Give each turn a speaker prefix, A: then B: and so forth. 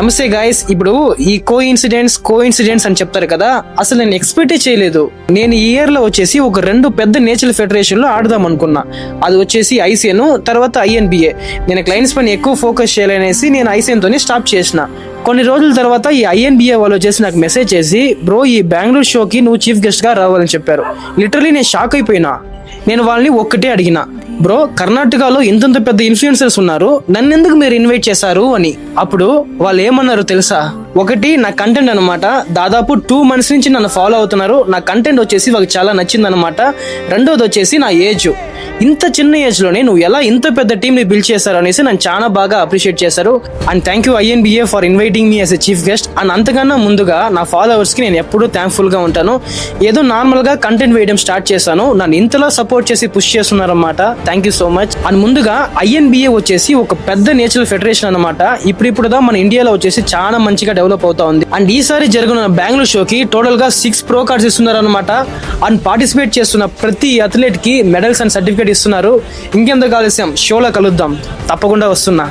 A: నమస్తే గాయస్. ఇప్పుడు ఈ కో ఇన్సిడెంట్స్ అని చెప్తారు కదా, అసలు నేను ఎక్స్పెక్టే చేయలేదు. నేను ఈ ఇయర్ లో వచ్చేసి ఒక 2 పెద్ద నేషనల్ ఫెడరేషన్ లో ఆడదాం అనుకున్నా. అది వచ్చేసి ఐసిఎన్, తర్వాత ఐఎన్బిఏ. నేను క్లయింట్స్ పైన ఎక్కువ ఫోకస్ చేయాలనేసి నేను ఐసిఎన్ తోనే స్టాప్ చేసిన. కొన్ని రోజుల తర్వాత ఈ ఐఎన్బిఏ వాళ్ళు వచ్చేసి నాకు మెసేజ్ చేసి, బ్రో ఈ బెంగళూరు షోకి నువ్వు చీఫ్ గెస్ట్ గా రావాలని చెప్పారు. లిటరలీ నేను షాక్ అయిపోయినా. నేను వాళ్ళని ఒక్కటే అడిగిన, బ్రో కర్ణాటకలో ఇంతంత పెద్ద ఇన్ఫ్లుయెన్సర్స్ ఉన్నారు, నన్ను ఎందుకు మీరు ఇన్వైట్ చేశారు అని. అప్పుడు వాళ్ళు ఏమన్నారు తెలుసా? ఒకటి, నా కంటెంట్ అనమాట. దాదాపు 2 months నుంచి నన్ను ఫాలో అవుతున్నారు. నా కంటెంట్ వచ్చేసి వాళ్ళకి చాలా నచ్చింది అనమాట. రెండోది వచ్చేసి నా ఏజ్. ఇంత చిన్న ఏజ్ లోనే నువ్వు ఎలా ఇంత పెద్ద టీమ్ ని బిల్డ్ చేశారు అనేసి నన్ను చాలా బాగా అప్రిషియేట్ చేశారు. And thank you INBA for inviting me as a chief guest. And అంతకన్నా ముందుగా నా ఫాలోవర్స్ కి నేను ఎప్పుడూ థ్యాంక్ఫుల్ గా ఉంటాను. ఏదో నార్మల్ గా కంటెంట్ వేయడం స్టార్ట్ చేశాను, నన్ను ఇంతలా సపోర్ట్ చేసి పుష్ చేస్తున్నారన్నమాట. Thank you so much. And ముందుగా ఐఎన్బిఏ వచ్చేసి ఒక పెద్ద నేషనల్ ఫెడరేషన్ అనమాట. ఇప్పుడుదా మన ఇండియాలో వచ్చేసి చాలా మంచిగా డెవలప్ అవుతా ఉంది. అండ్ ఈసారి జరుగుతున్న బెంగళూరు షోకి టోటల్ గా 6 ప్రో కార్డ్స్ ఇస్తున్నారు అనమాట. అండ్ పార్టిసిపేట్ చేస్తున్న ప్రతి అథ్లెట్ కి మెడల్స్ అండ్ సర్టిఫికేట్ ఇస్తున్నారు. ఇంకెంత ఆలస్యం, షోలో కలుద్దాం. తప్పకుండా వస్తున్నా.